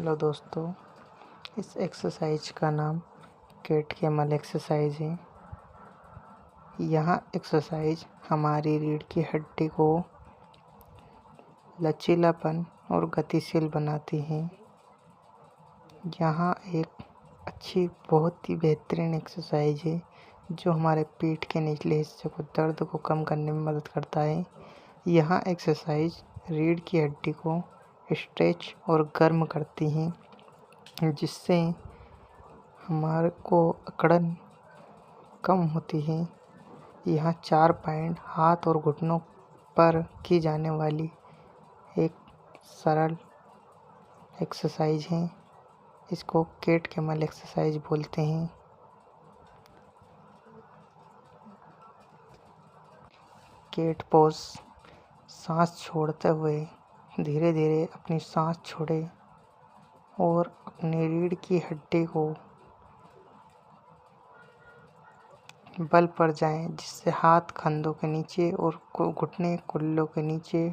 Hello दोस्तों, इस exercise का नाम कैट कैमल एक्सरसाइज है। यह एक्सरसाइज हमारी रीढ़ की हड्डी को लचीलापन और गतिशील बनाती है। यहाँ एक बहुत ही बेहतरीन एक्सरसाइज है जो हमारे पीठ के निचले हिस्से को दर्द को कम करने में मदद करता है। यह एक्सरसाइज रीढ़ की हड्डी को स्ट्रेच और गर्म करती हैं, जिससे हमारे को अकड़न कम होती है। यह 4 पॉइंट हाथ और घुटनों पर की जाने वाली एक सरल एक्सरसाइज है। इसको कैट कैमल एक्सरसाइज बोलते हैं। कैट पोज, सांस छोड़ते हुए धीरे धीरे अपनी सांस छोड़े और अपनी रीढ़ की हड्डी को बल पर जाएं, जिससे हाथ कंधों के नीचे और घुटने कुल्लों के नीचे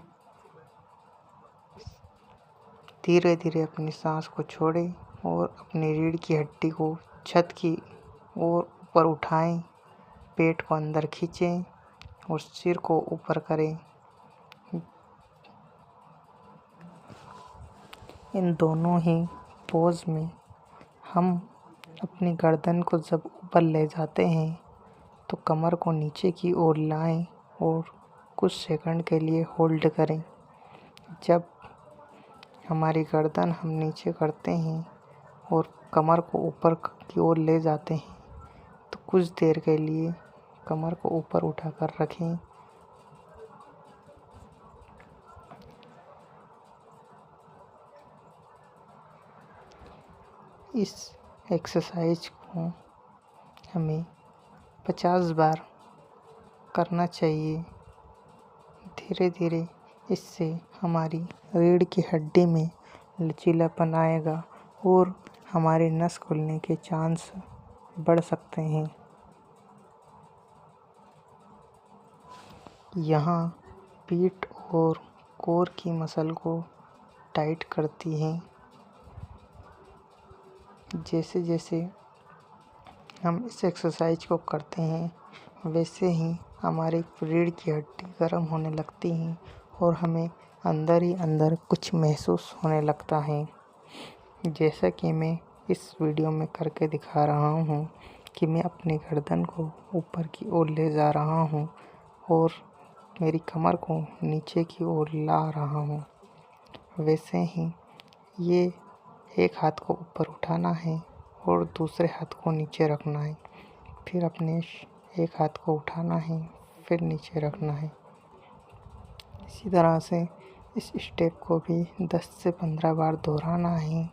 धीरे धीरे अपनी सांस को छोड़ें और अपनी रीढ़ की हड्डी को छत की ओर ऊपर उठाएं, पेट को अंदर खींचें और सिर को ऊपर करें। इन दोनों ही पोज में हम अपनी गर्दन को जब ऊपर ले जाते हैं तो कमर को नीचे की ओर लाएं और कुछ सेकंड के लिए होल्ड करें। जब हमारी गर्दन हम नीचे करते हैं और कमर को ऊपर की ओर ले जाते हैं तो कुछ देर के लिए कमर को ऊपर उठाकर रखें। इस एक्सरसाइज को हमें 50 बार करना चाहिए। धीरे धीरे इससे हमारी रीढ़ की हड्डी में लचीलापन आएगा और हमारे नस खुलने के चांस बढ़ सकते हैं। यहाँ पीठ और कोर की मसल को टाइट करती हैं। जैसे जैसे हम इस एक्सरसाइज को करते हैं वैसे ही हमारी रीढ़ की हड्डी गर्म होने लगती है और हमें अंदर ही अंदर कुछ महसूस होने लगता है। जैसा कि मैं इस वीडियो में करके दिखा रहा हूँ कि मैं अपनी गर्दन को ऊपर की ओर ले जा रहा हूँ और मेरी कमर को नीचे की ओर ला रहा हूँ। वैसे ही ये एक हाथ को ऊपर उठाना है और दूसरे हाथ को नीचे रखना है, फिर अपने एक हाथ को उठाना है, फिर नीचे रखना है। इसी तरह से इस स्टेप को भी 10 से 15 बार दोहराना है।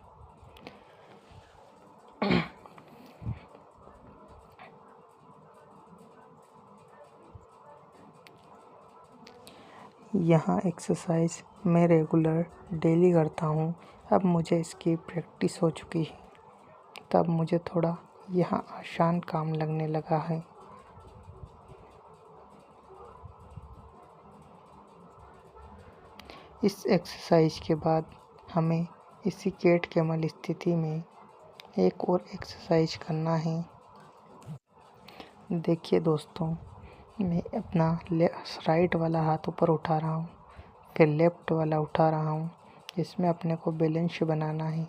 यहाँ एक्सरसाइज मैं रेगुलर डेली करता हूँ। अब मुझे इसकी प्रैक्टिस हो चुकी है, तब मुझे थोड़ा यह आसान काम लगने लगा है। इस एक्सरसाइज के बाद हमें इसी कैट कैमल स्थिति में एक और एक्सरसाइज करना है। देखिए दोस्तों, मैं अपना राइट वाला हाथ ऊपर उठा रहा हूँ, फिर लेफ्ट वाला उठा रहा हूँ। इसमें अपने को बैलेंस बनाना है।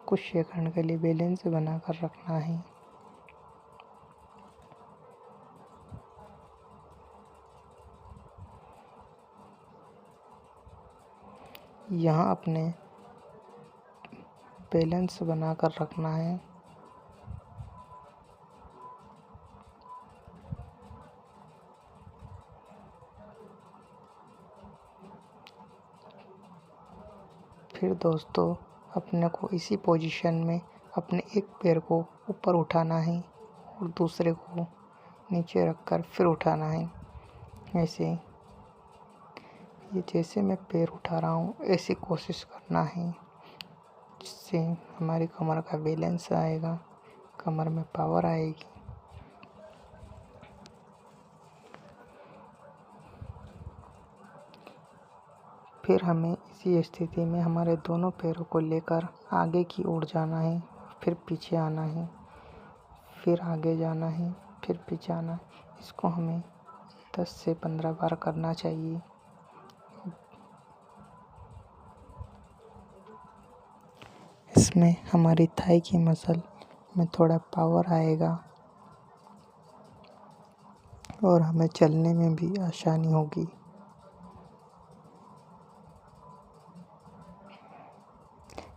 कुछ सेकंड के लिए बैलेंस बनाकर रखना है। यहाँ अपने बैलेंस बनाकर रखना है। फिर दोस्तों, अपने को इसी पोजीशन में अपने एक पैर को ऊपर उठाना है और दूसरे को नीचे रखकर फिर उठाना है। ऐसे ये जैसे मैं पैर उठा रहा हूँ ऐसी कोशिश करना है, जिससे हमारी कमर का बैलेंस आएगा, कमर में पावर आएगी। फिर हमें इसी स्थिति में हमारे दोनों पैरों को लेकर आगे की ओर जाना है, फिर पीछे आना है, फिर आगे जाना है, फिर पीछे आना है। इसको हमें 10 से 15 बार करना चाहिए। इसमें हमारी थाई की मसल में थोड़ा पावर आएगा और हमें चलने में भी आसानी होगी।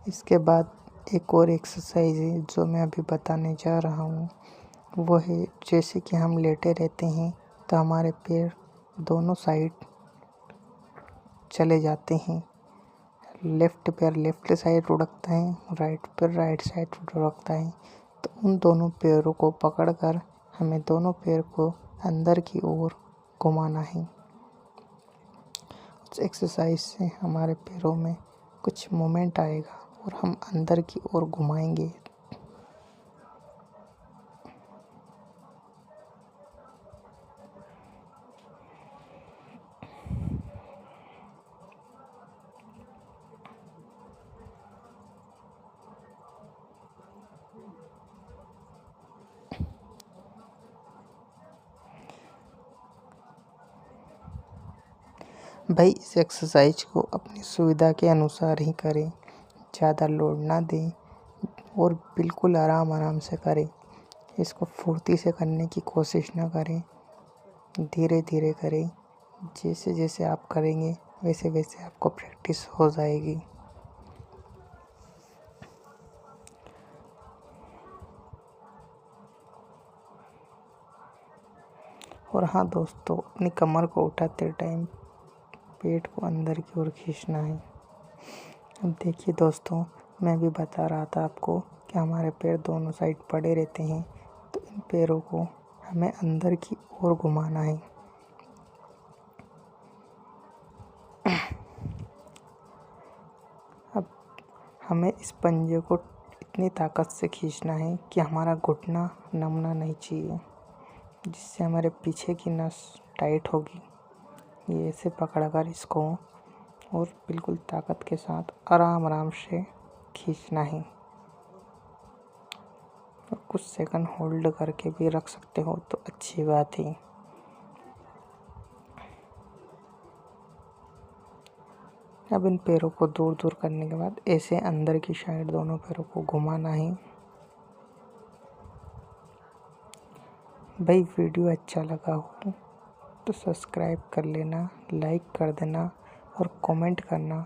इसके बाद एक और एक्सरसाइज है जो मैं अभी बताने जा रहा हूँ, वो है जैसे कि हम लेटे रहते हैं तो हमारे पैर दोनों साइड चले जाते हैं। लेफ्ट पैर लेफ्ट साइड लुढ़कता है, राइट पैर राइट साइड लुढ़कता है। तो उन दोनों पैरों को पकड़कर हमें दोनों पैर को अंदर की ओर घुमाना है। उस एक्सरसाइज से हमारे पैरों में कुछ मूवमेंट आएगा और हम अंदर की ओर घुमाएंगे। भाई इस एक्सरसाइज को अपनी सुविधा के अनुसार ही करें, ज़्यादा लोड ना दें और बिल्कुल आराम आराम से करें। इसको फुर्ती से करने की कोशिश ना करें, धीरे धीरे करें। जैसे जैसे आप करेंगे वैसे वैसे आपको प्रैक्टिस हो जाएगी। और हाँ दोस्तों, अपनी कमर को उठाते टाइम पेट को अंदर की ओर खींचना है। अब देखिए दोस्तों, मैं भी बता रहा था आपको कि हमारे पैर दोनों साइड पड़े रहते हैं, तो इन पैरों को हमें अंदर की ओर घुमाना है। अब हमें इस पंजे को इतनी ताकत से खींचना है कि हमारा घुटना नमना नहीं चाहिए, जिससे हमारे पीछे की नस टाइट होगी। ये ऐसे पकड़कर इसको और बिल्कुल ताकत के साथ आराम आराम से खींचना है। और कुछ सेकंड होल्ड करके भी रख सकते हो तो अच्छी बात है। अब इन पैरों को दूर दूर करने के बाद ऐसे अंदर की साइड दोनों पैरों को घुमाना है। भाई वीडियो अच्छा लगा हो तो सब्सक्राइब कर लेना, लाइक कर देना और कमेंट करना